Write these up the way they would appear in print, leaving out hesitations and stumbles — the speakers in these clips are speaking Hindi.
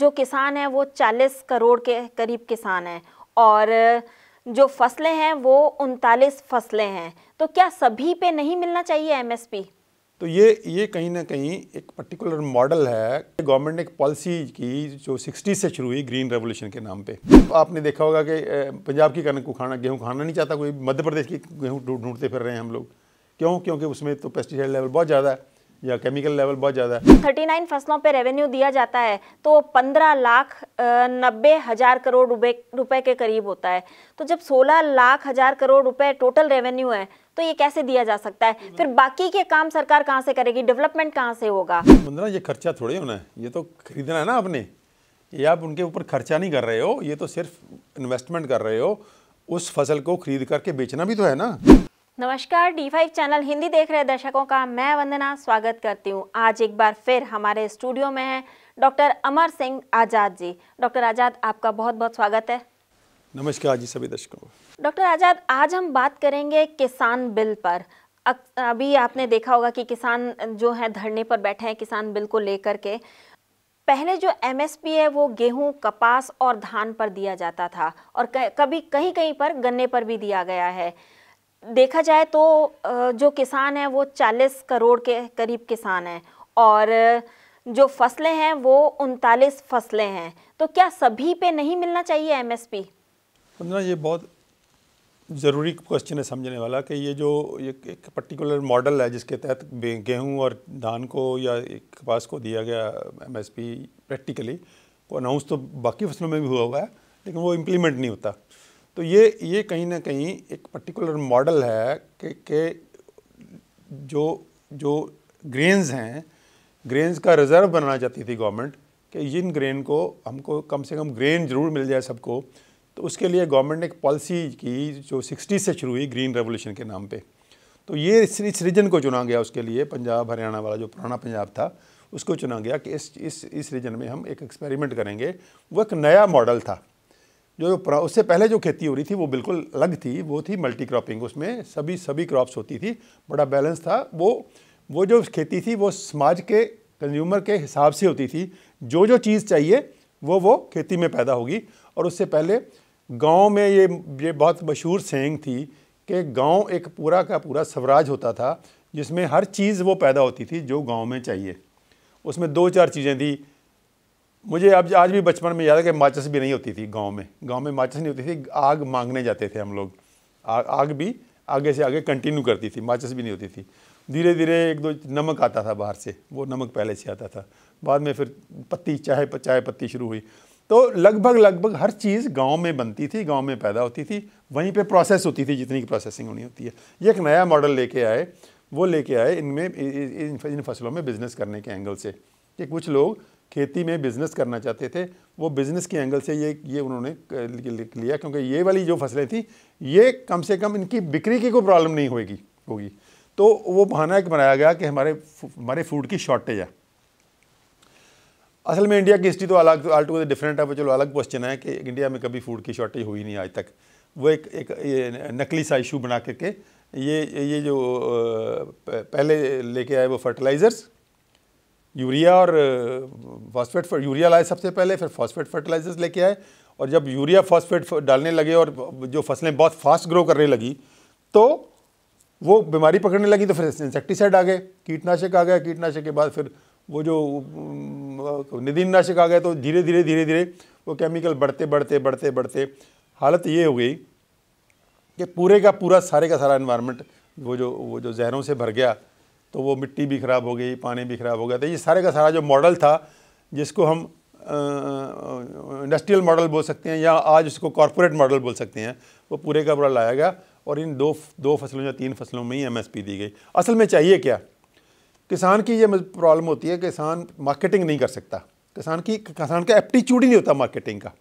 जो किसान हैं वो 40 करोड़ के करीब किसान हैं और जो फसलें हैं वो 39 फसलें हैं। तो क्या सभी पे नहीं मिलना चाहिए एमएसपी? तो ये कहीं ना कहीं एक पर्टिकुलर मॉडल है। गवर्नमेंट ने एक पॉलिसी की जो 60 से शुरू हुई ग्रीन रेवोल्यूशन के नाम पे। आपने देखा होगा कि पंजाब की कनक को गेहूँ खाना नहीं चाहता कोई, मध्य प्रदेश की गेहूँ ढूंढते फिर रहे हैं हम लोग। क्यों? क्योंकि उसमें तो पेस्टिसाइड लेवल बहुत ज़्यादा है या केमिकल लेवल बहुत ज़्यादा है। 39 फसलों पे रेवेन्यू दिया जाता है तो 15,90,000 रुपए के करीब होता है। तो जब 16,00,000 करोड़ रुपए टोटल रेवेन्यू है तो ये कैसे दिया जा सकता है? फिर बाकी के काम सरकार कहाँ से करेगी? डेवलपमेंट कहाँ से होगा? वंदना, ये खर्चा थोड़े होना है, ये तो खरीदना है ना आपने। ये आप उनके ऊपर खर्चा नहीं कर रहे हो, ये तो सिर्फ इन्वेस्टमेंट कर रहे हो। उस फसल को खरीद करके बेचना भी तो है ना। नमस्कार, D5 चैनल हिंदी देख रहे दर्शकों का मैं वंदना स्वागत करती हूँ। आज एक बार फिर हमारे स्टूडियो में है डॉक्टर अमर सिंह आज़ाद जी। डॉक्टर आज़ाद, आपका बहुत बहुत स्वागत है। नमस्कार जी सभी दर्शकों को। डॉक्टर आज़ाद, आज हम बात करेंगे किसान बिल पर। अभी आपने देखा होगा कि किसान जो है धरने पर बैठे हैं किसान बिल को लेकर के। पहले जो एमएसपी है वो गेहूं, कपास और धान पर दिया जाता था और कभी कहीं कहीं पर गन्ने पर भी दिया गया है। देखा जाए तो जो किसान हैं वो 40 करोड़ के करीब किसान हैं और जो फसलें हैं वो 39 फसलें हैं। तो क्या सभी पे नहीं मिलना चाहिए एमएसपी? ये बहुत ज़रूरी क्वेश्चन है समझने वाला कि ये जो एक पर्टिकुलर मॉडल है जिसके तहत गेहूं और धान को या कपास को दिया गया एमएसपी, प्रैक्टिकली वो अनाउंस तो बाकी फसलों में भी हुआ हुआ है लेकिन वो इम्प्लीमेंट नहीं होता। तो ये कहीं ना कहीं एक पर्टिकुलर मॉडल है कि जो ग्रेन्स हैं, ग्रेन्स का रिज़र्व बनाना चाहती थी गवर्नमेंट कि जिन ग्रेन को हमको कम से कम ग्रेन ज़रूर मिल जाए सबको। तो उसके लिए गवर्नमेंट ने एक पॉलिसी की जो 60 से शुरू हुई ग्रीन रेवोल्यूशन के नाम पे। तो ये इस रीजन को चुना गया, उसके लिए पंजाब हरियाणा वाला जो पुराना पंजाब था उसको चुना गया कि इस रीजन में हम एक एक्सपेरिमेंट करेंगे। वो एक नया मॉडल था। जो उससे पहले जो खेती हो रही थी वो बिल्कुल अलग थी, वो थी मल्टी क्रॉपिंग। उसमें सभी क्रॉप्स होती थी, बड़ा बैलेंस था। वो जो खेती थी वो समाज के कंज्यूमर के हिसाब से होती थी। जो चीज़ चाहिए वो खेती में पैदा होगी। और उससे पहले गांव में ये बहुत मशहूर सेइंग थी कि गांव एक पूरा का पूरा स्वराज होता था जिसमें हर चीज़ वो पैदा होती थी जो गांव में चाहिए। उसमें 2-4 चीज़ें थी। मुझे अब आज भी बचपन में याद है कि माचिस भी नहीं होती थी गांव में माचिस नहीं होती थी। आग मांगने जाते थे हम लोग। आग भी आगे से आगे कंटिन्यू करती थी, माचिस भी नहीं होती थी। धीरे धीरे 1-2 नमक आता था बाहर से, वो नमक पहले से आता था। बाद में फिर चाय पत्ती शुरू हुई। तो लगभग हर चीज़ गांव में बनती थी, गांव में पैदा होती थी, वहीं पे प्रोसेस होती थी जितनी की प्रोसेसिंग होनी होती है। ये एक नया मॉडल लेके आए इनमें इन फसलों में बिज़नेस करने के एंगल से कि कुछ लोग खेती में बिज़नेस करना चाहते थे। वो बिज़नेस के एंगल से ये उन्होंने लिया क्योंकि ये वाली जो फसलें थी ये कम से कम इनकी बिक्री की कोई प्रॉब्लम नहीं होगी। तो वो बहाना एक बनाया गया कि हमारे फूड की शॉर्टेज है। असल में इंडिया की हिस्ट्री तो ऑल टुगेदर डिफरेंट है। वो चलो अलग क्वेश्चन है कि इंडिया में कभी फूड की शॉर्टेज हुई नहीं आज तक। वो एक नकली सा इशू बना करके ये जो पहले लेके आए वो फर्टिलाइज़र्स, यूरिया और फॉस्फेट। यूरिया लाए सबसे पहले, फिर फॉस्फेट फर्टिलाइजर्स लेके आए। और जब यूरिया फॉस्फेट डालने लगे और जो फसलें बहुत फास्ट ग्रो करने लगी तो वो बीमारी पकड़ने लगी। तो फिर इंसेक्टिसाइड आ गए, कीटनाशक आ गए। कीटनाशक के बाद फिर वो जो निदिननाशक आ गए। तो धीरे धीरे वो केमिकल बढ़ते हालत ये हो गई कि पूरे का पूरा सारे का सारा एनवायरनमेंट वो जो जहरों से भर गया। तो वो मिट्टी भी ख़राब हो गई, पानी भी ख़राब हो गया। तो ये सारे का सारा जो मॉडल था जिसको हम इंडस्ट्रियल मॉडल बोल सकते हैं या आज उसको कॉरपोरेट मॉडल बोल सकते हैं, वो पूरे का पूरा लाया गया और इन दो फसलों या 3 फसलों में ही एमएसपी दी गई। असल में चाहिए क्या? किसान की ये प्रॉब्लम होती है, किसान मार्केटिंग नहीं कर सकता। किसान का एप्टीट्यूड ही नहीं होता मार्केटिंग का,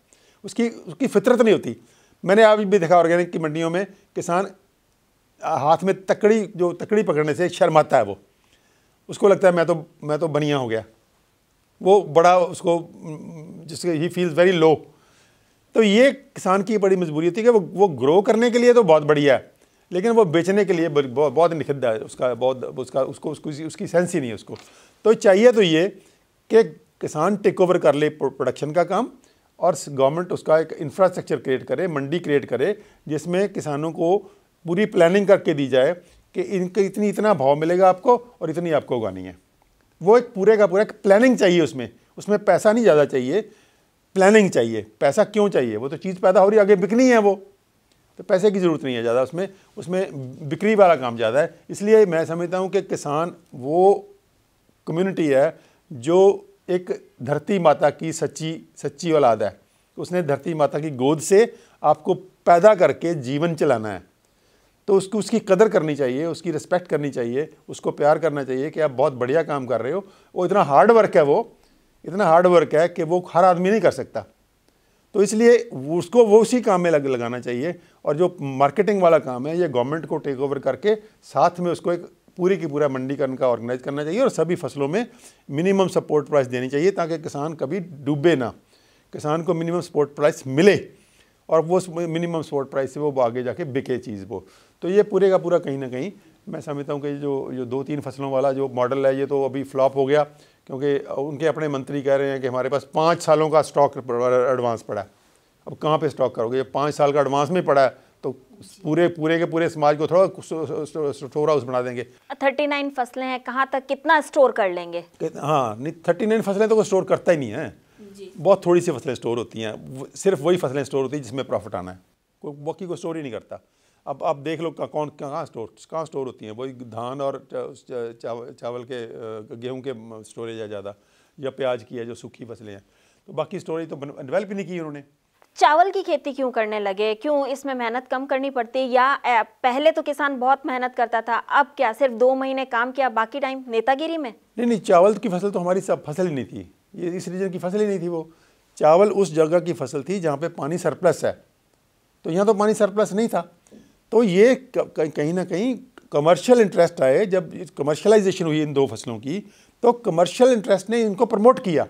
उसकी फितरत नहीं होती। मैंने अभी भी देखा ऑर्गेनिक की मंडियों में किसान हाथ में तकड़ी पकड़ने से शर्माता है। वो उसको लगता है मैं तो बनिया हो गया। वो बड़ा उसको जिसके ही फील्स वेरी लो। तो ये किसान की बड़ी मजबूरी होती है कि वो ग्रो करने के लिए तो बहुत बढ़िया है लेकिन वो बेचने के लिए बहुत निखिद्दा है। उसकी सेंस ही नहीं है उसको। तो चाहिए तो ये कि किसान टेक ओवर कर ले प्रोडक्शन का काम, और गवर्नमेंट उसका एक इंफ्रास्ट्रक्चर क्रिएट करे, मंडी क्रिएट करे, जिसमें किसानों को पूरी प्लानिंग करके दी जाए कि इनके इतना भाव मिलेगा आपको और इतनी आपको उगानी है। वो एक पूरे का पूरा एक प्लानिंग चाहिए, उसमें पैसा नहीं ज़्यादा चाहिए, प्लानिंग चाहिए। पैसा क्यों चाहिए? वो तो चीज़ पैदा हो रही है, आगे बिकनी है, वो तो पैसे की ज़रूरत नहीं है ज़्यादा, उसमें बिक्री वाला काम ज़्यादा है। इसलिए मैं समझता हूँ कि किसान वो कम्युनिटी है जो एक धरती माता की सच्ची औलाद है। उसने धरती माता की गोद से आपको पैदा करके जीवन चलाना है, तो उसकी कदर करनी चाहिए, उसकी रिस्पेक्ट करनी चाहिए, उसको प्यार करना चाहिए कि आप बहुत बढ़िया काम कर रहे हो। वो इतना हार्ड वर्क है, वो इतना हार्ड वर्क है कि वो हर आदमी नहीं कर सकता, तो इसलिए उसको वो उसी काम में लगाना चाहिए। और जो मार्केटिंग वाला काम है, ये गवर्नमेंट को टेक ओवर करके साथ में उसको एक पूरी की पूरा मंडीकरण का ऑर्गेनाइज करना चाहिए, और सभी फसलों में मिनिमम सपोर्ट प्राइस देनी चाहिए, ताकि किसान कभी डूबे ना, किसान को मिनिमम सपोर्ट प्राइस मिले, और वो मिनिमम सपोर्ट प्राइस से वो आगे जाके बिके चीज़ वो। तो ये पूरे का पूरा कहीं ना कहीं मैं समझता हूँ कि जो 2-3 फसलों वाला जो मॉडल है, ये तो अभी फ्लॉप हो गया, क्योंकि उनके अपने मंत्री कह रहे हैं कि हमारे पास 5 सालों का स्टॉक एडवांस पड़ा है। अब कहाँ पे स्टॉक करोगे? 5 साल का एडवांस में पड़ा है, तो पूरे के पूरे समाज को थोड़ा स्टोर हाउस बना देंगे। 39 फसलें हैं, कहाँ तक कितना स्टोर कर लेंगे? हाँ नहीं, 39 फसलें तो वो स्टोर करता ही नहीं है जी। बहुत थोड़ी सी फसलें स्टोर होती हैं, सिर्फ वही फसलें स्टोर होती हैं जिसमें प्रॉफिट आना है, कोई बाकी को स्टोर ही नहीं करता। अब आप देख लो कहाँ स्टोर होती हैं, वही धान और चावल के गेहूं के स्टोरेज है ज़्यादा, या प्याज की है जो सूखी फसलें हैं, तो बाकी स्टोरेज तो डेवलप ही नहीं की उन्होंने। चावल की खेती क्यों करने लगे? क्यों इसमें मेहनत कम करनी पड़ती है? या पहले तो किसान बहुत मेहनत करता था, अब क्या सिर्फ 2 महीने काम किया, बाकी टाइम नेतागिरी में? नहीं, चावल की फसल तो हमारी सब फसल ही नहीं थी, ये इस रीजन की फसल ही नहीं थी। वो चावल उस जगह की फसल थी जहाँ पे पानी सरप्लस है, तो यहाँ तो पानी सरप्लस नहीं था। तो ये कहीं ना कहीं कमर्शियल इंटरेस्ट आए, जब कमर्शलाइजेशन हुई इन 2 फसलों की, तो कमर्शियल इंटरेस्ट ने इनको प्रमोट किया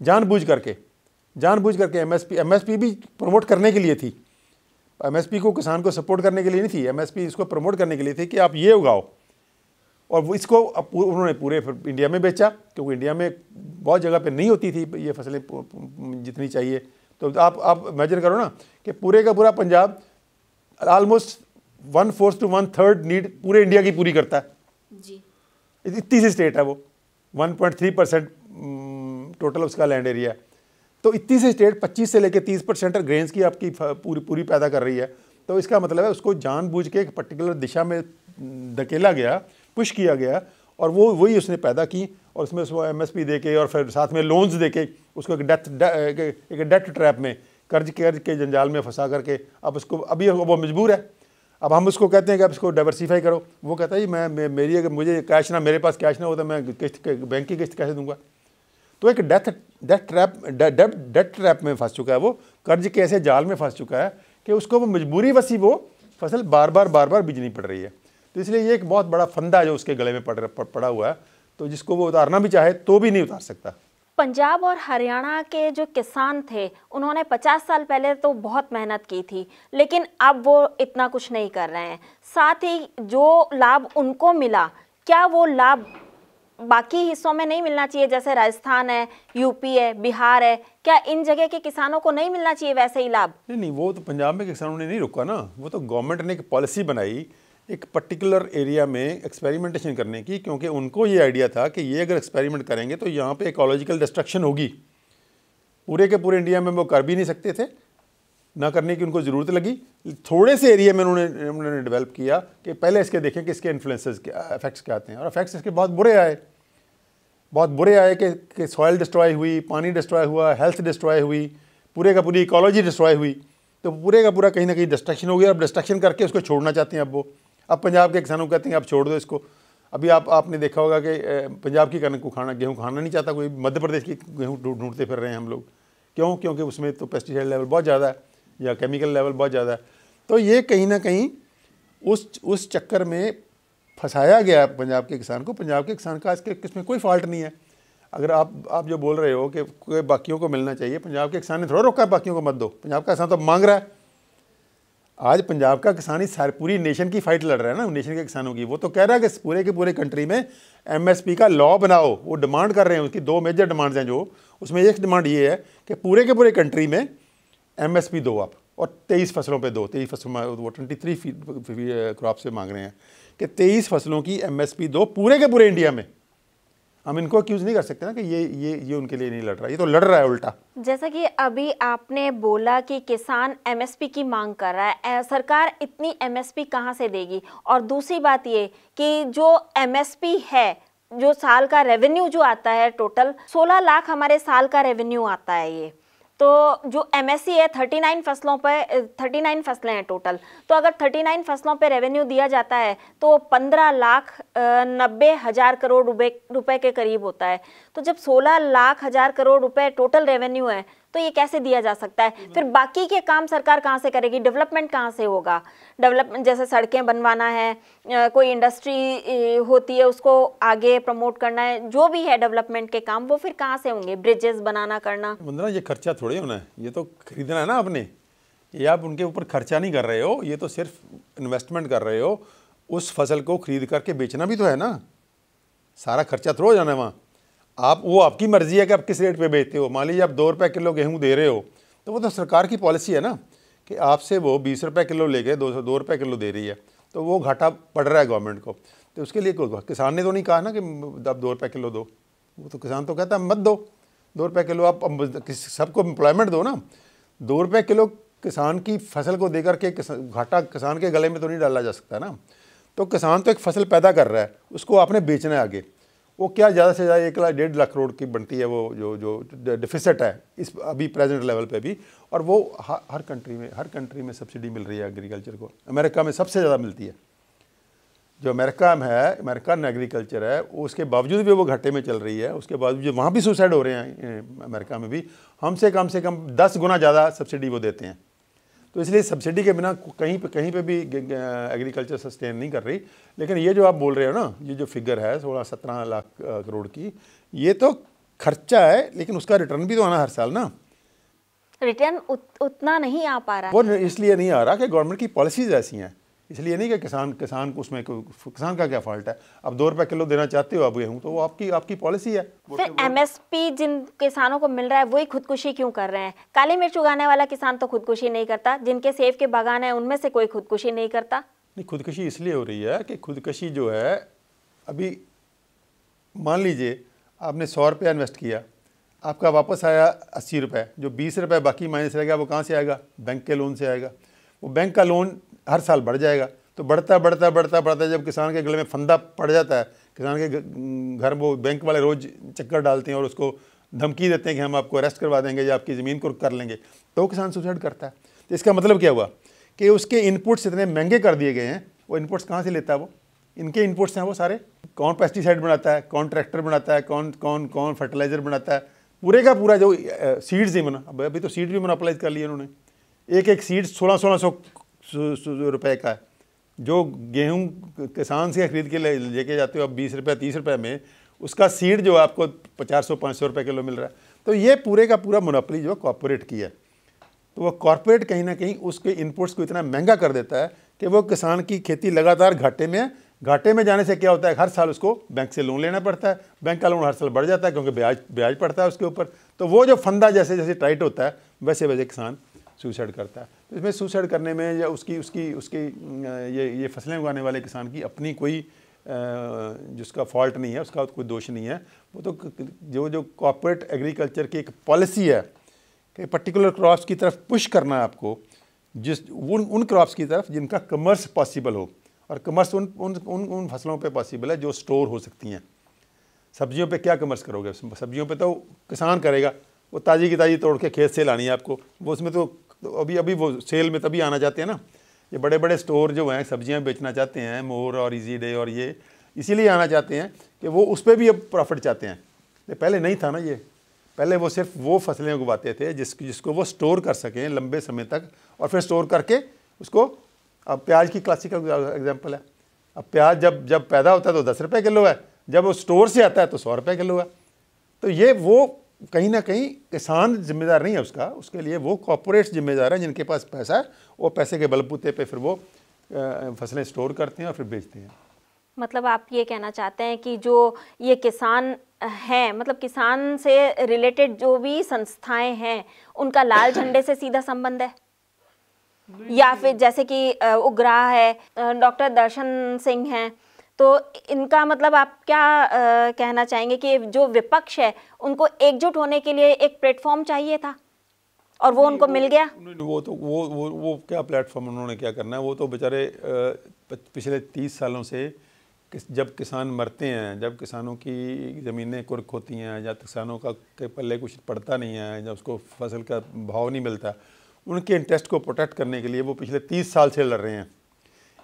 जानबूझ करके एमएसपी भी प्रमोट करने के लिए थी। एमएसपी को किसान को सपोर्ट करने के लिए नहीं थी, एमएसपी इसको प्रमोट करने के लिए थी कि आप ये उगाओ, और वो इसको उन्होंने पूरे इंडिया में बेचा, क्योंकि इंडिया में बहुत जगह पे नहीं होती थी ये फसलें जितनी चाहिए। तो आप इमेजिन करो ना कि पूरे का पूरा पंजाब ऑलमोस्ट 1/4 to 1/3 नीड पूरे इंडिया की पूरी करता है जी। इतनी सी स्टेट है वो, 1.3% टोटल उसका लैंड एरिया है। तो इतनी सी स्टेट 25 से लेकर 30% ग्रेन्स की आपकी पूरी पैदा कर रही है। तो इसका मतलब है उसको जानबूझ के एक पर्टिकुलर दिशा में धकेला गया, पुश किया गया, और वो वही उसने पैदा की, और उसमें उसको एमएसपी दे के और फिर साथ में लोन्स दे के उसको एक डेट ट्रैप में कर्ज के जंजाल में फंसा करके अब उसको अभी वो मजबूर है। अब हम उसको कहते हैं कि अब इसको डाइवर्सिफाई करो, वो कहता है जी मेरी अगर मुझे कैश ना, मेरे पास कैश ना हो तो मैं किस्त बैंक की किस्त कैसे दूंगा। तो एक डेट ट्रैप में फंस चुका है वो, कर्ज के ऐसे जाल में फंस चुका है कि उसको वो मजबूरी वसी वो फसल बार बार बीजनी पड़ रही है। तो इसलिए ये एक बहुत बड़ा फंदा जो उसके गले में पड़ा हुआ है, तो जिसको वो उतारना भी चाहे तो भी नहीं उतार सकता। पंजाब और हरियाणा के जो किसान थे, उन्होंने 50 साल पहले तो बहुत मेहनत की थी, लेकिन अब वो इतना कुछ नहीं कर रहे हैं। साथ ही जो लाभ उनको मिला, क्या वो लाभ बाकी हिस्सों में नहीं मिलना चाहिए? जैसे राजस्थान है, यूपी है, बिहार है, क्या इन जगह के किसानों को नहीं मिलना चाहिए वैसे ही लाभ? नहीं, वो तो पंजाब में किसानों ने नहीं रोका ना, वो तो गवर्नमेंट ने एक पॉलिसी बनाई एक पर्टिकुलर एरिया में एक्सपेरिमेंटेशन करने की, क्योंकि उनको ये आइडिया था कि ये अगर एक्सपेरिमेंट करेंगे तो यहाँ पे इकोलॉजिकल डिस्ट्रक्शन होगी। पूरे के पूरे इंडिया में वो कर भी नहीं सकते थे, ना करने की उनको ज़रूरत लगी। थोड़े से एरिया में उन्होंने डेवलप किया कि पहले इसके देखें कि इसके इन्फ्लुएंसेस इफेक्ट्स क्या आते हैं, और इफेक्ट्स इसके बहुत बुरे आए कि सॉइल डिस्ट्रॉय हुई, पानी डिस्ट्रॉय हुआ, हेल्थ डिस्ट्रॉय हुई, पूरे का पूरी इकोलॉजी डिस्ट्रॉय हुई। तो पूरे का पूरा कहीं ना कहीं डिस्ट्रक्शन हो गया। अब डिस्ट्रक्शन करके उसको छोड़ना चाहते हैं अब पंजाब के किसानों को कहते हैं आप छोड़ दो इसको। अभी आपने देखा होगा कि पंजाब की कनक को गेहूँ खाना नहीं चाहता कोई, मध्य प्रदेश की गेहूँ ढूंढते फिर रहे हैं हम लोग। क्यों? क्योंकि उसमें तो पेस्टिसाइड लेवल बहुत ज़्यादा है या केमिकल लेवल बहुत ज़्यादा है। तो ये कहीं ना कहीं उस चक्कर में फंसाया गया पंजाब के किसान को। पंजाब के किसान का इसमें कोई फॉल्ट नहीं है। अगर आप जो बोल रहे हो कि बाकियों को मिलना चाहिए, पंजाब के किसान ने थोड़ा रोका बाकियों को मत दो। पंजाब का किसान तो मांग रहा है। आज पंजाब का किसान ही सारी पूरी नेशन की फाइट लड़ रहा है ना, नेशन के किसानों की। वो तो कह रहा है कि पूरे के पूरे कंट्री में एमएसपी का लॉ बनाओ, वो डिमांड कर रहे हैं। उसकी दो मेजर डिमांड्स हैं जो, उसमें एक डिमांड ये है कि पूरे के पूरे कंट्री में एमएसपी दो आप, और 23 फसलों पे दो। 23 फसलों में वो 23 क्रॉप से मांग रहे हैं कि 23 फसलों की एमएसपी दो पूरे के पूरे इंडिया में। हम इनको अक्यूज़ नहीं कर सकते ना कि ये उनके लिए नहीं लड़ रहा, ये तो लड़ रहा है उल्टा। जैसा कि अभी आपने बोला कि किसान एमएसपी की मांग कर रहा है, सरकार इतनी एमएसपी कहाँ से देगी? और दूसरी बात ये कि जो एमएसपी है, जो साल का रेवेन्यू जो आता है, टोटल 16 लाख हमारे साल का रेवेन्यू आता है ये। तो जो एमएससी है 39 फसलों पर, 39 फसलें हैं टोटल, तो अगर 39 फसलों पे रेवेन्यू दिया जाता है तो 15,90,000 करोड़ रुपए के करीब होता है। तो जब 16,00,000 करोड़ रुपए टोटल रेवेन्यू है तो ये कैसे दिया जा सकता है? फिर बाकी के काम सरकार कहाँ से करेगी? डेवलपमेंट कहाँ से होगा? डेवलपमेंट जैसे सड़कें बनवाना है, कोई इंडस्ट्री होती है उसको आगे प्रमोट करना है, जो भी है डेवलपमेंट के काम, वो फिर कहाँ से होंगे? ब्रिजेस बनाना करना। वंदना, ये खर्चा थोड़ी होना है, ये तो खरीदना है ना आपने। ये आप उनके ऊपर खर्चा नहीं कर रहे हो, ये तो सिर्फ इन्वेस्टमेंट कर रहे हो। उस फसल को खरीद करके बेचना भी तो है ना, सारा खर्चा थोड़ा हो जाना है वहाँ। आप, वो आपकी मर्जी है कि आप किस रेट पे बेचते हो। मान लीजिए आप 2 रुपये किलो गेहूँ दे रहे हो, तो वो तो सरकार की पॉलिसी है ना कि आपसे वो 20 रुपये किलो लेके 2 रुपये किलो दे रही है, तो वो घाटा पड़ रहा है गवर्नमेंट को। तो उसके लिए किसान ने तो नहीं कहा ना कि आप 2 रुपये किलो दो, वो तो किसान तो कहता है मत दो 2 रुपये किलो, आप सबको एम्प्लॉयमेंट दो ना। 2 रुपये किलो किसान की फसल को देकर के घाटा किसान के गले में तो नहीं डाला जा सकता ना। तो किसान तो एक फसल पैदा कर रहा है, उसको आपने बेचना है आगे। वो क्या ज़्यादा से ज़्यादा 1 लाख 1.5 लाख करोड़ की बनती है वो जो डिफिसिट है इस अभी प्रेजेंट लेवल पे भी। और वो हर कंट्री में सब्सिडी मिल रही है एग्रीकल्चर को। अमेरिका में सबसे ज़्यादा मिलती है। जो अमेरिका में है, अमेरिकन एग्रीकल्चर है, उसके बावजूद भी वो घाटे में चल रही है। उसके बावजूद वहाँ भी सुसाइड हो रहे हैं अमेरिका में भी। हमसे कम से कम 10 गुना ज़्यादा सब्सिडी वो देते हैं। तो इसलिए सब्सिडी के बिना कहीं पे भी एग्रीकल्चर सस्टेन नहीं कर रही। लेकिन ये जो आप बोल रहे हो ना, ये जो फिगर है 16-17 लाख करोड़ की, ये तो खर्चा है, लेकिन उसका रिटर्न भी तो आना हर साल ना। रिटर्न उतना नहीं आ पा रहा वो इसलिए नहीं आ रहा कि गवर्नमेंट की पॉलिसीज ऐसी हैं, इसलिए नहीं कि किसान को उसमें किसान का क्या फॉल्ट है। अब 2 रुपये किलो देना चाहते हो आप गेहूँ, तो वो आपकी पॉलिसी है। फिर एमएसपी जिन किसानों को मिल रहा है वही खुदकुशी क्यों कर रहे हैं? काली मिर्च उगाने वाला किसान तो खुदकुशी नहीं करता, जिनके सेब के बागान है उनमें से कोई खुदकुशी नहीं करता। नहीं, खुदकुशी इसलिए हो रही है कि खुदकुशी जो है, अभी मान लीजिए आपने 100 रुपया इन्वेस्ट किया, आपका वापस आया 80 रुपये, जो 20 रुपये बाकी माइनस रहेगा वो कहाँ से आएगा? बैंक के लोन से आएगा। वो बैंक का लोन हर साल बढ़ जाएगा, तो बढ़ता जब किसान के गले में फंदा पड़ जाता है, किसान के घर वो बैंक वाले रोज़ चक्कर डालते हैं और उसको धमकी देते हैं कि हम आपको अरेस्ट करवा देंगे या आपकी ज़मीन को कर लेंगे, तो किसान सुसाइड करता है। तो इसका मतलब क्या हुआ कि उसके इनपुट्स इतने महंगे कर दिए गए हैं। वो इनपुट्स कहाँ से लेता है? वो इनके इनपुट्स हैं वो सारे। कौन पेस्टिसाइड बनाता है, कौन ट्रैक्टर बनाता है, कौन फर्टिलाइज़र बनाता है, पूरे का पूरा जो सीड्स ही अभी तो सीड भी मोनोपोलाइज कर लिए उन्होंने। एक सीड 1600 रुपये का है। जो गेहूँ किसान से खरीद के लेके जाते हो आप 20 रुपये 30 रुपये में, उसका सीड जो आपको 400-500 रुपये किलो मिल रहा है। तो ये पूरे का पूरा मोनोपोली जो कॉर्पोरेट की है। तो वो कॉर्पोरेट कहीं ना कहीं उसके इनपुट्स को इतना महंगा कर देता है कि वो किसान की खेती लगातार घाटे में है। घाटे में जाने से क्या होता है, हर साल उसको बैंक से लोन लेना पड़ता है। बैंक का लोन हर साल बढ़ जाता है क्योंकि ब्याज पड़ता है उसके ऊपर। तो वो जो फंदा जैसे जैसे टाइट होता है वैसे वैसे किसान सुसाइड करता है। तो इसमें सुसाइड करने में या उसकी ये फसलें उगाने वाले किसान की अपनी कोई जिसका फॉल्ट नहीं है, उसका कोई दोष नहीं है। वो तो जो कॉर्पोरेट एग्रीकल्चर की एक पॉलिसी है कि पर्टिकुलर क्रॉप्स की तरफ पुश करना है आपको, उन क्रॉप्स की तरफ जिनका कमर्स पॉसिबल हो। और कमर्स उन फसलों पे पॉसिबल है जो स्टोर हो सकती हैं। सब्जियों पे क्या कमर्स करोगे? सब्जियों पे तो किसान करेगा, वो ताज़ी की ताज़ी तोड़ के खेत से लानी है आपको। वो उसमें तो अभी वो सेल में तभी आना चाहते हैं ना। ये बड़े बड़े स्टोर जो हैं सब्जियां बेचना चाहते हैं, मोर और इजी डे और ये इसीलिए आना चाहते हैं कि वो उस पर भी अब प्रॉफिट चाहते हैं। ये पहले नहीं था ना। ये पहले वो सिर्फ वो फसलें उगवाते थे जिसको वो स्टोर कर सकें लंबे समय तक, और फिर स्टोर करके उसको, अब प्याज की क्लासिकल एग्जाम्पल है। अब प्याज जब पैदा होता है तो 10 रुपये किलो है, जब वो स्टोर से आता है तो 100 रुपये किलो है। तो ये वो कहीं ना कहीं किसान जिम्मेदार नहीं है उसका, उसके लिए वो कॉर्पोरेट्स जिम्मेदार हैं जिनके पास पैसा है, वो पैसे के बलबूते पे फिर वो फसलें स्टोर करते हैं और फिर बेचते हैं। मतलब आप ये कहना चाहते हैं कि जो ये किसान हैं, मतलब किसान से रिलेटेड जो भी संस्थाएं हैं, उनका लाल झंडे से सीधा संबंध है, या फिर जैसे कि उग्राह है, डॉक्टर दर्शन सिंह हैं, तो इनका मतलब आप क्या कहना चाहेंगे कि जो विपक्ष है उनको एकजुट होने के लिए एक प्लेटफॉर्म चाहिए था और वो उनको मिल गया? वो तो वो क्या प्लेटफॉर्म, उन्होंने क्या करना है, वो तो बेचारे पिछले 30 सालों से जब किसान मरते हैं, जब किसानों की ज़मीनें कुर्क होती हैं, जब किसानों का के पल्ले कुछ पड़ता नहीं है, जब उसको फसल का भाव नहीं मिलता, उनके इंटरेस्ट को प्रोटेक्ट करने के लिए वो पिछले 30 साल से लड़ रहे हैं।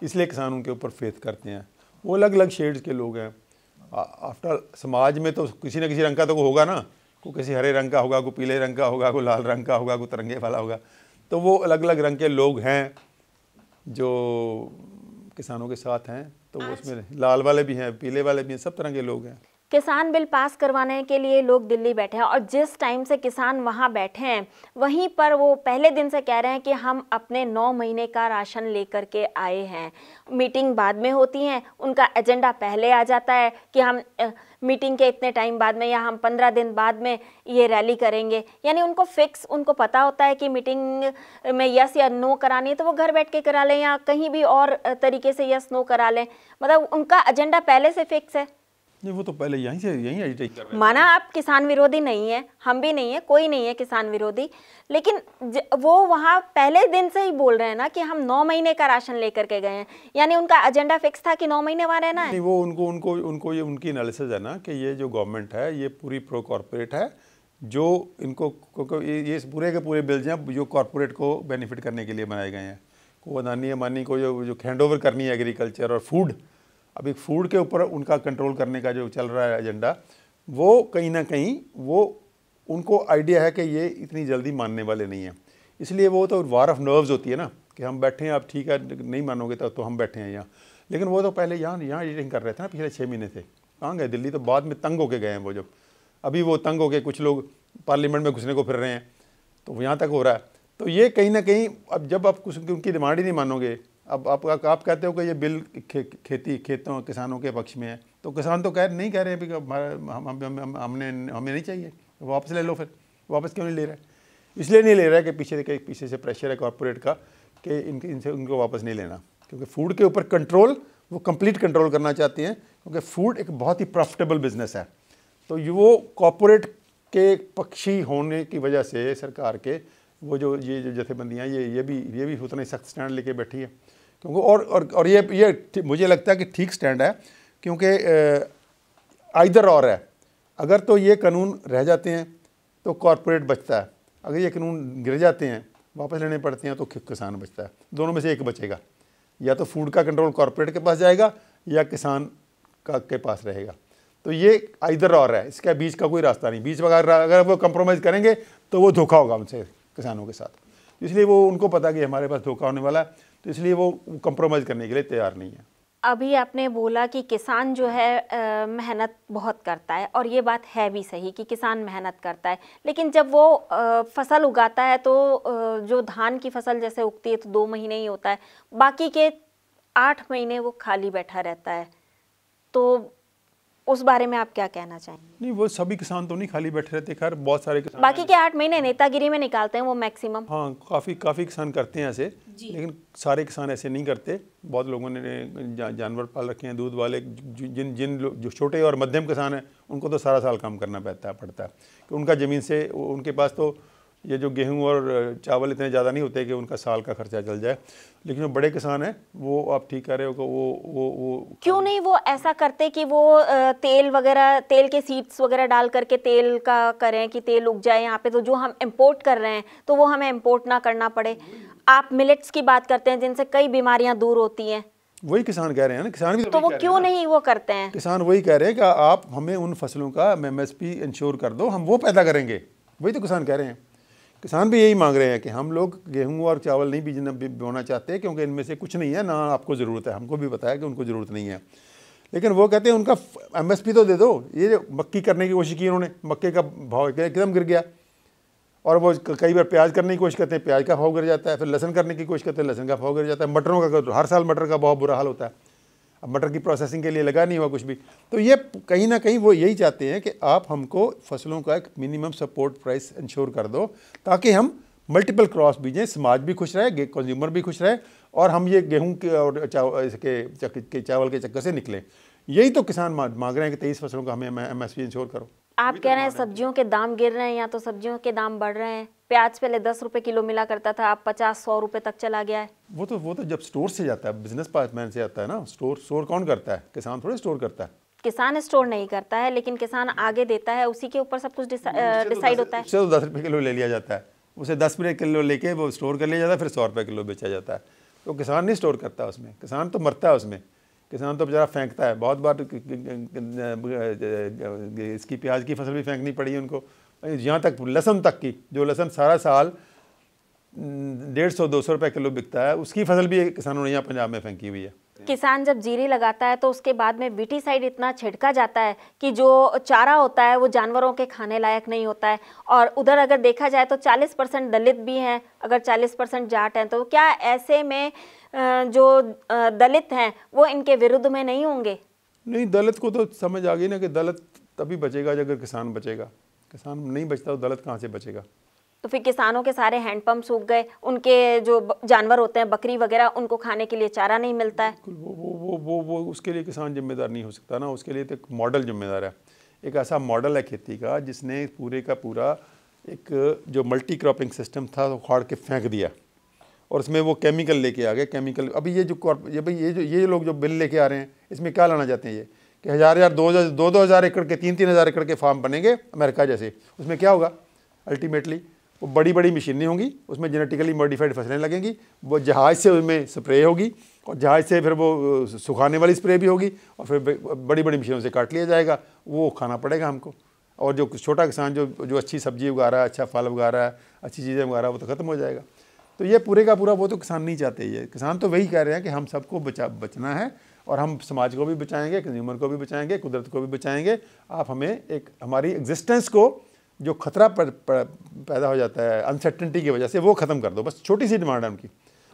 इसलिए किसान उनके ऊपर फेथ करते हैं। वो अलग अलग शेड्स के लोग हैं। आफ्टर समाज में तो किसी न किसी रंग का तो होगा ना, को किसी हरे रंग का होगा, को पीले रंग का होगा, को लाल रंग का होगा, को तिरंगे वाला होगा। तो वो अलग अलग रंग के लोग हैं जो किसानों के साथ हैं। तो उसमें लाल वाले भी हैं, पीले वाले भी हैं, सब तरह के लोग हैं। किसान बिल पास करवाने के लिए लोग दिल्ली बैठे हैं और जिस टाइम से किसान वहां बैठे हैं वहीं पर वो पहले दिन से कह रहे हैं कि हम अपने 9 महीने का राशन लेकर के आए हैं। मीटिंग बाद में होती है, उनका एजेंडा पहले आ जाता है कि हम मीटिंग के इतने टाइम बाद में या हम 15 दिन बाद में ये रैली करेंगे। यानी उनको फिक्स, उनको पता होता है कि मीटिंग में यस या नो करानी है तो वो घर बैठ के करा लें या कहीं भी और तरीके से यस नो करा लें। मतलब उनका एजेंडा पहले से फिक्स है। नहीं, वो तो पहले यहीं एजिटेट कर रहे हैं। माना आप किसान विरोधी नहीं है, हम भी नहीं है, कोई नहीं है किसान विरोधी, लेकिन वो वहाँ पहले दिन से ही बोल रहे हैं ना कि हम 9 महीने का राशन लेकर के गए हैं। यानी उनका एजेंडा फिक्स था कि 9 महीने वहाँ रहना है। नहीं, वो उनको ये उनकी एनालिसिस है ना कि ये जो गवर्नमेंट है ये पूरी प्रो कॉर्पोरेट है, जो इनको ये पूरे के पूरे बिल्स हैं जो कॉर्पोरेट को बेनिफिट करने के लिए बनाए गए हैं। को अदानी अंबानी को जो हैंड ओवर करनी है एग्रीकल्चर और फूड, अब एक फूड के ऊपर उनका कंट्रोल करने का जो चल रहा है एजेंडा, वो कहीं ना कहीं वो उनको आइडिया है कि ये इतनी जल्दी मानने वाले नहीं हैं। इसलिए वो तो वार ऑफ नर्व्स होती है ना कि हम बैठे हैं, आप ठीक है नहीं मानोगे तो हम बैठे हैं यहाँ। लेकिन वो तो पहले यहाँ एडिटिंग कर रहे थे ना, पिछले 6 महीने से कहाँ गए? दिल्ली तो बाद में तंग होके गए हैं वो। जब अभी वो तंग होके कुछ लोग पार्लियामेंट में घुसने को फिर रहे हैं, तो यहाँ तक हो रहा है। तो ये कहीं ना कहीं अब जब आप कुछ उनकी डिमांड ही नहीं मानोगे, अब आप कहते हो कि ये बिल खेतों किसानों के पक्ष में है, तो किसान तो नहीं कह रहे हैं कि हमें नहीं चाहिए, वापस ले लो। फिर वापस क्यों नहीं ले रहे? इसलिए नहीं ले रहा है कि पीछे से प्रेशर है कॉर्पोरेट का कि इनसे उनको वापस नहीं लेना, क्योंकि फूड के ऊपर कंट्रोल वो कंप्लीट कंट्रोल करना चाहते हैं, क्योंकि फूड एक बहुत ही प्रॉफिटेबल बिजनेस है। तो वो कॉर्पोरेट के पक्षी होने की वजह से सरकार के वो जो जथेबंदियाँ ये भी उतना ही सख्त स्टैंड लेके बैठी है। क्योंकि और ये मुझे लगता है कि ठीक स्टैंड है, क्योंकि आइदर और है। अगर तो ये कानून रह जाते हैं तो कॉर्पोरेट बचता है, अगर ये कानून गिर जाते हैं वापस लेने पड़ते हैं तो किसान बचता है। दोनों में से एक बचेगा, या तो फूड का कंट्रोल कॉर्पोरेट के पास जाएगा या किसान के पास रहेगा। तो ये आइदर और है, इसका बीच का कोई रास्ता नहीं। बीच अगर वो कंप्रोमाइज़ करेंगे तो वो धोखा होगा उनसे, किसानों के साथ। इसलिए वो उनको पता कि हमारे पास धोखा होने वाला है, तो इसलिए वो कंप्रोमाइज़ करने के लिए तैयार नहीं है। अभी आपने बोला कि किसान जो है मेहनत बहुत करता है, और ये बात है भी सही कि किसान मेहनत करता है, लेकिन जब वो फसल उगाता है तो जो धान की फसल जैसे उगती है तो 2 महीने ही होता है, बाकी के 8 महीने वो खाली बैठा रहता है। तो उस बारे में आप क्या कहना चाहेंगे? नहीं, वो सभी किसान तो नहीं खाली बैठे रहते, खैर बहुत सारे किसान बाकी के 8 महीने नेतागिरी में निकालते हैं वो मैक्सिमम। हाँ, काफ़ी किसान करते हैं ऐसे, लेकिन सारे किसान ऐसे नहीं करते। बहुत लोगों ने जानवर पाल रखे हैं, दूध वाले, जो छोटे और मध्यम किसान हैं उनको तो सारा साल काम करना पड़ता है कि उनका ज़मीन से उनके पास तो ये जो गेहूं और चावल इतने ज़्यादा नहीं होते कि उनका साल का खर्चा चल जाए। लेकिन जो बड़े किसान हैं वो आप ठीक कह रहे हो कि वो क्यों नहीं वो ऐसा करते कि वो तेल वगैरह, तेल के सीड्स वगैरह डाल करके तेल का करें कि तेल उग जाए यहाँ पे, तो जो हम इंपोर्ट कर रहे हैं तो वो हमें इंपोर्ट ना करना पड़े। आप मिलेट्स की बात करते हैं जिनसे कई बीमारियां दूर होती हैं, वही किसान कह रहे हैं ना, किसान भी तो वो क्यों नहीं वो करते हैं? किसान वही कह रहे हैं कि आप हमें उन फसलों का MSP इंश्योर कर दो, हम वो पैदा करेंगे। वही तो किसान कह रहे हैं। किसान भी यही मांग रहे हैं कि हम लोग गेहूं और चावल नहीं बोना चाहते, क्योंकि इनमें से कुछ नहीं है, ना आपको ज़रूरत है। हमको भी पता है कि उनको ज़रूरत नहीं है, लेकिन वो कहते हैं उनका MSP तो दे दो। ये जो मक्की करने की कोशिश की उन्होंने, मक्के का भाव एकदम गिर गया, और वो कई बार प्याज करने की कोशिश करते हैं, प्याज का भाव गिर जाता है, फिर लहसन करने की कोशिश करते हैं, लहसन का भाव गिर जाता है, मटरों का हर साल मटर का बहुत बुरा हाल होता है। अब मटर की प्रोसेसिंग के लिए लगा नहीं हुआ कुछ भी। तो ये कहीं ना कहीं वो यही चाहते हैं कि आप हमको फसलों का एक मिनिमम सपोर्ट प्राइस इंश्योर कर दो, ताकि हम मल्टीपल क्रॉस बीजें, समाज भी खुश रहे, कंज्यूमर भी खुश रहे, और हम ये गेहूं के और चावल के चक्कर से निकलें। यही तो किसान मांग रहे हैं कि 23 फसलों का हमें MSP इंश्योर करो। आप कह रहे हैं सब्जियों के दाम गिर रहे हैं या तो सब्जियों के दाम बढ़ रहे हैं। प्याज पहले 10 रुपए किलो मिला करता था, अब 50-100 रुपए तक चला गया है। वो तो जब स्टोर से जाता है, बिजनेस मैन से आता है ना। स्टोर कौन करता है? किसान थोड़े स्टोर करता है। किसान स्टोर नहीं करता है, लेकिन किसान आगे देता है, उसी के ऊपर सब कुछ डिसाइड होता है। उससे तो 10 रुपये किलो ले लिया जाता है, उसे 10 रुपये किलो लेके वो स्टोर कर लिया जाता है, फिर 100 रुपये किलो बेचा जाता है। तो किसान नहीं स्टोर करता उसमें, किसान तो मरता है उसमें, किसान तो बेचारा फेंकता है। बहुत बार इसकी प्याज की फसल भी फेंकनी पड़ी है उनको, यहाँ तक लहसुन तक की, जो लहसुन सारा साल 150-200 रुपये किलो बिकता है, उसकी फसल भी किसानों ने यहाँ पंजाब में फेंकी हुई है। किसान जब जीरी लगाता है तो उसके बाद में वीटीसाइड इतना छिड़का जाता है कि जो चारा होता है वो जानवरों के खाने लायक नहीं होता है। और उधर अगर देखा जाए तो 40% दलित भी हैं, अगर 40% जाट हैं, तो क्या ऐसे में जो दलित हैं वो इनके विरुद्ध में नहीं होंगे? नहीं, दलित को तो समझ आ गई ना कि दलित तभी बचेगा अगर किसान बचेगा। किसान नहीं बचता तो दलित कहाँ से बचेगा? तो फिर किसानों के सारे हैंडपंप सूख गए, उनके जो जानवर होते हैं बकरी वगैरह, उनको खाने के लिए चारा नहीं मिलता है। वो उसके लिए किसान जिम्मेदार नहीं हो सकता ना, उसके लिए तो एक मॉडल जिम्मेदार है। एक ऐसा मॉडल है खेती का जिसने पूरे का पूरा एक जो मल्टी क्रॉपिंग सिस्टम था वो उखाड़ के फेंक दिया, और उसमें वो केमिकल लेके आ गए। केमिकल अभी ये लोग जो बिल लेके आ रहे हैं, इसमें क्या लाना चाहते हैं ये कि 2,000 एकड़ के 3,000 एकड़ के फार्म बनेंगे अमेरिका जैसे। उसमें क्या होगा? अल्टीमेटली वो बड़ी बड़ी मशीनें होंगी, उसमें जेनेटिकली मॉडिफाइड फसलें लगेंगी, वो जहाज़ से उसमें स्प्रे होगी, और जहाज़ से फिर वो सुखाने वाली स्प्रे भी होगी, और फिर बड़ी बड़ी मशीनों से काट लिया जाएगा। वो खाना पड़ेगा हमको। और जो छोटा किसान जो अच्छी सब्जी उगा रहा है, अच्छा फल उगा रहा है, अच्छी चीज़ें उगा रहा है, वो तो ख़त्म हो जाएगा। तो ये पूरे का पूरा वो तो किसान नहीं चाहते। ये किसान तो वही कह रहे हैं कि हम सबको बचना है, और हम समाज को भी बचाएंगे, कंज्यूमर को भी बचाएंगे, कुदरत को भी बचाएंगे। आप हमें एक हमारी एग्जिस्टेंस को जो खतरा पैदा हो जाता है अनसर्टेनिटी की वजह से, वो ख़त्म कर दो। बस छोटी सी डिमांड है उनकी,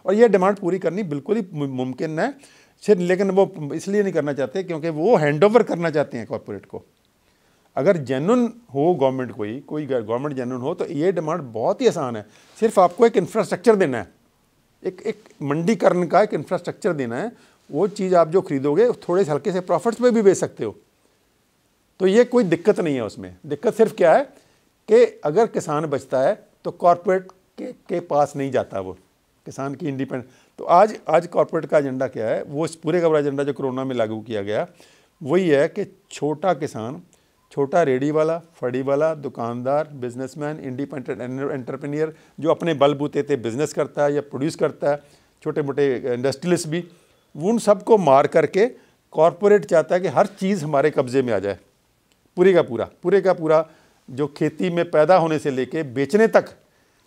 और ये डिमांड पूरी करनी बिल्कुल ही मुमकिन है सिर्फ, लेकिन वो इसलिए नहीं करना चाहते क्योंकि वो हैंडओवर करना चाहते हैं कॉरपोरेट को। अगर जेन्युइन हो गवर्नमेंट, कोई गवर्नमेंट जेन्युइन हो, तो ये डिमांड बहुत ही आसान है। सिर्फ आपको एक इंफ्रास्ट्रक्चर देना है, एक मंडीकरण का एक इंफ्रास्ट्रक्चर देना है। वो चीज़ आप जो खरीदोगे थोड़े से हल्के से प्रॉफिट्स में भी बेच सकते हो। तो ये कोई दिक्कत नहीं है उसमें। दिक्कत सिर्फ क्या है कि अगर किसान बचता है तो कॉरपोरेट के पास नहीं जाता वो किसान की इंडिपेंडेंट। तो आज कॉरपोरेट का एजेंडा क्या है? वो इस पूरे का पूरा एजेंडा जो कोरोना में लागू किया गया वही है कि छोटा किसान, छोटा रेडी वाला, फड़ी वाला, दुकानदार, बिजनेसमैन, इंडिपेंडेंट एंटरप्रेन्योर जो अपने बलबूते पे बिजनेस करता है या प्रोड्यूस करता है, छोटे मोटे इंडस्ट्रियलिस्ट भी, उन सबको मार करके कॉरपोरेट चाहता है कि हर चीज़ हमारे कब्जे में आ जाए। पूरे का पूरा जो खेती में पैदा होने से लेके बेचने तक,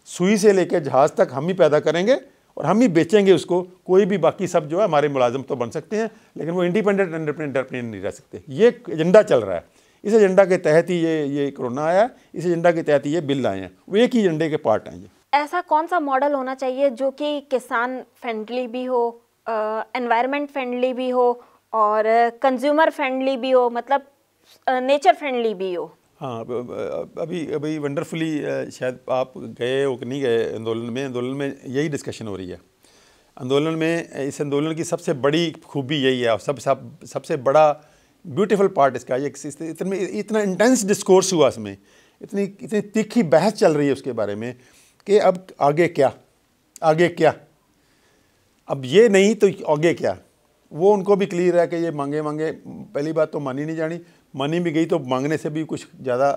सुई से लेके जहाज़ तक हम ही पैदा करेंगे और हम ही बेचेंगे उसको। कोई भी बाकी सब जो है हमारे मुलाजिम तो बन सकते हैं, लेकिन वो इंडिपेंडेंट एंटरप्रेन्योर नहीं रह सकते। ये एजेंडा चल रहा है। इस एजेंडा के तहत ही ये कोरोना आया, इस एजेंडा के तहत ही ये बिल आए हैं। वो एक ही एजेंडे के पार्ट हैं ये। ऐसा कौन सा मॉडल होना चाहिए जो कि किसान फ्रेंडली भी हो, एनवायरनमेंट फ्रेंडली भी हो और कंज्यूमर फ्रेंडली भी हो, मतलब नेचर फ्रेंडली भी हो? हाँ, अभी वंडरफुली शायद आप गए हो कि नहीं गए आंदोलन में यही डिस्कशन हो रही है। इस आंदोलन की सबसे बड़ी खूबी यही है, और सबसे बड़ा ब्यूटीफुल पार्ट इसका ये इतना इंटेंस डिस्कोर्स हुआ इसमें, इतनी तीखी बहस चल रही है उसके बारे में कि अब आगे क्या, अब ये नहीं तो आगे क्या। वो उनको भी क्लियर है कि ये मांगे पहली बात तो मानी नहीं जानी, मानी भी गई तो मांगने से भी कुछ ज़्यादा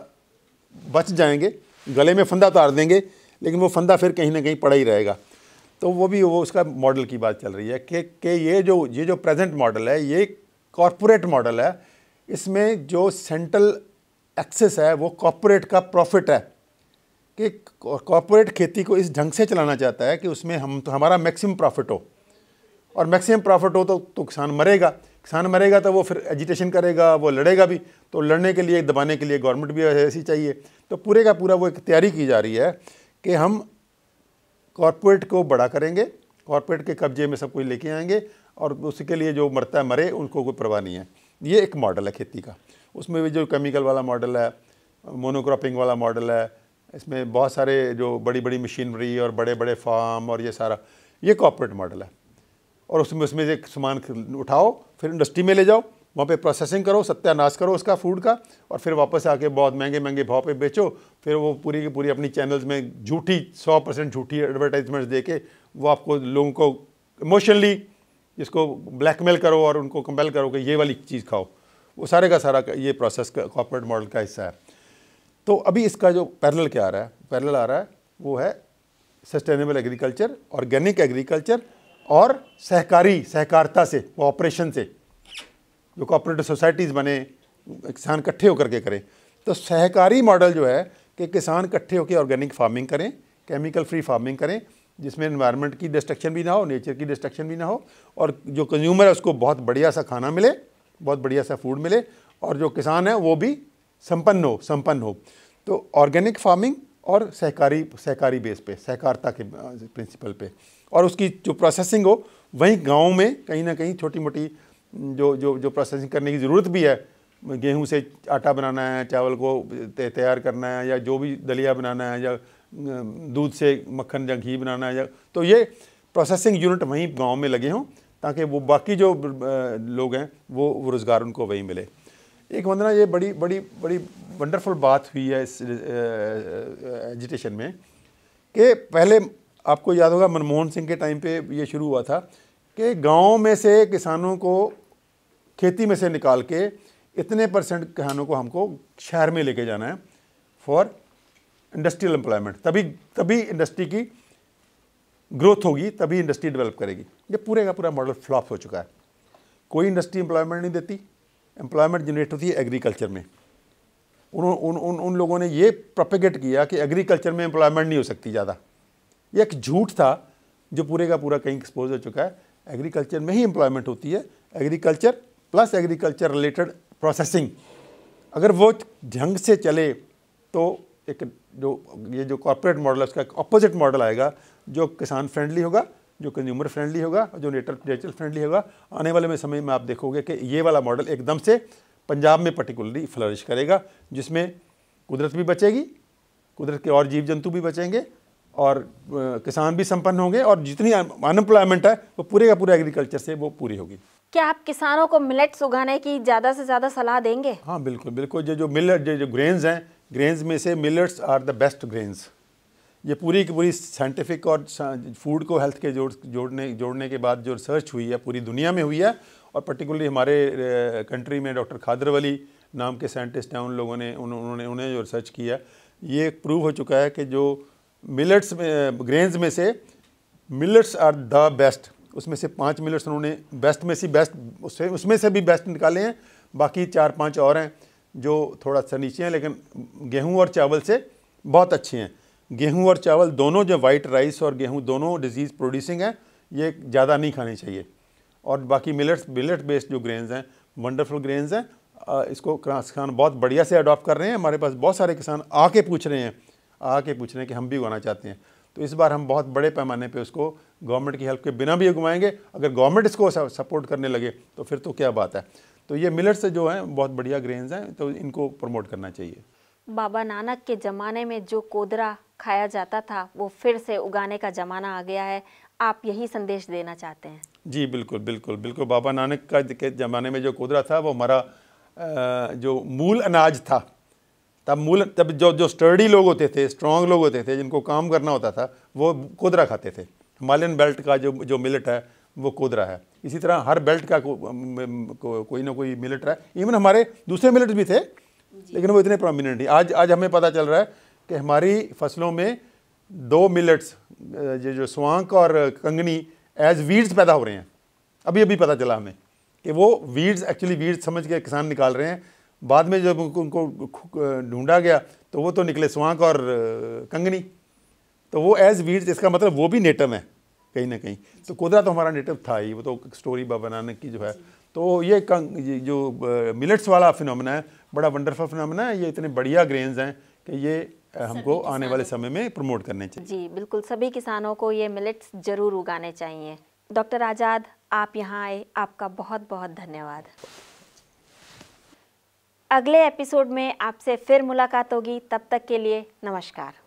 बच जाएंगे, गले में फंदा उतार देंगे, लेकिन वो फंदा फिर कहीं ना कहीं पड़ा ही रहेगा। तो वो उसका मॉडल की बात चल रही है कि ये जो प्रेजेंट मॉडल है ये कॉरपोरेट मॉडल है। इसमें जो सेंट्रल एक्सेस है वो कॉरपोरेट का प्रॉफिट है, कि कॉरपोरेट खेती को इस ढंग से चलाना चाहता है कि उसमें हमारा मैक्सिमम प्रॉफिट हो, और मैक्सिमम प्रॉफिट हो तो किसान मरेगा। किसान मरेगा तो वो फिर एजिटेशन करेगा, वो लड़ेगा भी, तो लड़ने के लिए, दबाने के लिए गवर्नमेंट भी ऐसी चाहिए। तो पूरे का पूरा वो एक तैयारी की जा रही है कि हम कॉरपोरेट को बड़ा करेंगे, कॉरपोरेट के कब्जे में सब कुछ लेके आएंगे, और उसके लिए जो मरता है मरे, उनको कोई परवाह नहीं है। ये एक मॉडल है खेती का। उसमें भी जो केमिकल वाला मॉडल है, मोनोक्रॉपिंग वाला मॉडल है, इसमें बहुत सारे जो बड़ी बड़ी मशीनरी और बड़े बड़े फार्म और ये सारा, ये कॉर्पोरेट मॉडल है। और उसमें से एक सामान उठाओ, फिर इंडस्ट्री में ले जाओ, वहाँ पे प्रोसेसिंग करो, सत्यानाश करो उसका फूड का, और फिर वापस आके बहुत महंगे महंगे भाव पे बेचो। फिर वो पूरी की पूरी अपनी चैनल्स में झूठी 100% झूठी एडवर्टाइजमेंट्स दे के वो आपको लोगों को इमोशनली जिसको ब्लैकमेल करो और उनको कंपेल करो कि ये वाली चीज़ खाओ। वो सारे का सारा ये प्रोसेस कॉर्पोरेट मॉडल का हिस्सा है। तो अभी इसका जो पैरेलल क्या आ रहा है, पैरेलल आ रहा है वो है सस्टेनेबल एग्रीकल्चर, ऑर्गेनिक एग्रीकल्चर और सहकारिता से, कोऑपरेशन से, जो कोऑपरेटिव सोसाइटीज़ बने, किसान इकट्ठे होकर के करें। तो सहकारी मॉडल जो है कि किसान इकट्ठे होकर ऑर्गेनिक फार्मिंग करें, केमिकल फ्री फार्मिंग करें, जिसमें एनवायरनमेंट की डिस्ट्रक्शन भी ना हो, नेचर की डिस्ट्रक्शन भी ना हो, और जो कंज्यूमर है उसको बहुत बढ़िया सा खाना मिले, बहुत बढ़िया सा फूड मिले, और जो किसान है वो भी संपन्न हो। तो ऑर्गेनिक फार्मिंग और सहकारी बेस पे, सहकारिता के प्रिंसिपल पे, और उसकी जो प्रोसेसिंग हो वहीं गाँव में कहीं ना कहीं छोटी मोटी जो प्रोसेसिंग करने की ज़रूरत भी है, गेहूं से आटा बनाना है, चावल को तैयार करना है, या जो भी दलिया बनाना है, या दूध से मक्खन या घी बनाना है, या तो ये प्रोसेसिंग यूनिट वहीं गांव में लगे हों, ताकि वो बाकी जो लोग हैं वो रोज़गार उनको वहीं मिले। एक वंदना, ये बड़ी बड़ी बड़ी वंडरफुल बात हुई है इस एजिटेशन में कि पहले आपको याद होगा मनमोहन सिंह के टाइम पे ये शुरू हुआ था कि गांव में से किसानों को खेती में से निकाल के इतने % किसानों को हमको शहर में लेके जाना है फॉर इंडस्ट्रियल एम्प्लॉयमेंट, तभी इंडस्ट्री की ग्रोथ होगी, तभी इंडस्ट्री डेवलप करेगी। ये पूरे का पूरा मॉडल फ्लॉप हो चुका है। कोई इंडस्ट्री एम्प्लॉयमेंट नहीं देती, एम्प्लॉयमेंट जनरेट होती है एग्रीकल्चर में। उन लोगों ने ये प्रोपेगेट किया कि एग्रीकल्चर में एम्प्लॉयमेंट नहीं हो सकती ज़्यादा। ये एक झूठ था जो पूरे का पूरा कहीं एक्सपोज हो चुका है। एग्रीकल्चर में ही एम्प्लॉयमेंट होती है। Agriculture plus agriculture related processing, अगर वो ढंग से चले तो एक जो कॉर्पोरेट मॉडल है उसका एक अपोजिट मॉडल आएगा, जो किसान फ्रेंडली होगा, जो कंज्यूमर फ्रेंडली होगा, जो नेचर फ्रेंडली होगा। आने वाले में समय में आप देखोगे कि ये वाला मॉडल एकदम से पंजाब में पर्टिकुलरली फ्लरिश करेगा, जिसमें कुदरत भी बचेगी, कुदरत के और जीव जंतु भी बचेंगे, और किसान भी संपन्न होंगे, और जितनी अनएम्प्लॉयमेंट है वो पूरे का पूरा एग्रीकल्चर से वो पूरी होगी। क्या आप किसानों को मिलेट्स उगाने की ज़्यादा से ज़्यादा सलाह देंगे? हाँ बिल्कुल बिल्कुल। जो मिलेट जो ग्रेन्स हैं, ग्रेन्स में से millets are the best grains. ये पूरी की पूरी साइंटिफिक और फूड को हेल्थ के जोड़ने के बाद जो रिसर्च हुई है पूरी दुनिया में हुई है, और पर्टिकुलरली हमारे कंट्री में डॉक्टर खादरवली नाम के साइंटिस्ट हैं, उन लोगों ने उन्होंने जो रिसर्च किया, ये प्रूव हो चुका है कि जो मिलेट्स में ग्रेन्स में से मिलेट्स आर द बेस्ट। उसमें से 5 मिलेट्स उन्होंने बेस्ट में से बेस्ट उसमें से भी बेस्ट निकाले हैं। बाकी 4-5 और हैं जो थोड़ा सा नीचे हैं, लेकिन गेहूं और चावल से बहुत अच्छे हैं। गेहूं और चावल दोनों, जो वाइट राइस और गेहूं दोनों डिजीज़ प्रोड्यूसिंग है, ये ज़्यादा नहीं खाने चाहिए। और बाकी मिलेट बेस्ड जो ग्रेन्स हैं वंडरफुल ग्रेन्स हैं। इसको किसान बहुत बढ़िया से अडॉप्ट कर रहे हैं। हमारे पास बहुत सारे किसान आके पूछ रहे हैं कि हम भी उगाना चाहते हैं। तो इस बार हम बहुत बड़े पैमाने पे उसको गवर्नमेंट की हेल्प के बिना भी उगवाएंगे। अगर गवर्नमेंट इसको सपोर्ट करने लगे तो फिर तो क्या बात है। तो ये मिलेट्स जो हैं बहुत बढ़िया ग्रेन्स हैं, तो इनको प्रमोट करना चाहिए। बाबा नानक के ज़माने में जो कोदरा खाया जाता था वो फिर से उगाने का ज़माना आ गया है, आप यही संदेश देना चाहते हैं? जी बिल्कुल बिल्कुल बिल्कुल। बाबा नानक के ज़माने में जो कोदरा था वो हमारा जो मूल अनाज था। तब जो स्टर्डी लोग होते थे, स्ट्रॉन्ग लोग होते थे, जिनको काम करना होता था, वो कोदरा खाते थे। हिमालयन बेल्ट का जो मिलेट है वो कोदरा है। इसी तरह हर बेल्ट का कोई ना कोई मिलेट है। इवन हमारे दूसरे मिलेट भी थे, लेकिन वो इतने प्रोमिनेंट नहीं। आज हमें पता चल रहा है कि हमारी फसलों में 2 मिलेट्स जो स्वांक और कंगनी एज वीड्स पैदा हो रहे हैं। अभी पता चला हमें कि वो वीड्स एक्चुअली वीड्स समझ के किसान निकाल रहे हैं। बाद में जब उनको ढूंढा गया तो वो तो निकले स्वांक और कंगनी, तो वो एज वीड्स, इसका मतलब वो भी नेटिव है कहीं ना कहीं। तो कोदरा तो हमारा नेटिव था ही, वो तो स्टोरी बाबा नानक की जो है। तो ये जो मिलेट्स वाला फिनोमेना है बड़ा वंडरफुल फिनोमेना है। ये इतने बढ़िया ग्रेन्स हैं कि ये हमको आने वाले समय में प्रमोट करने चाहिए। जी बिल्कुल, सभी किसानों को ये मिलेट्स जरूर उगाने चाहिए। डॉक्टर आज़ाद, आप यहाँ आए, आपका बहुत बहुत धन्यवाद। अगले एपिसोड में आपसे फिर मुलाकात होगी, तब तक के लिए नमस्कार।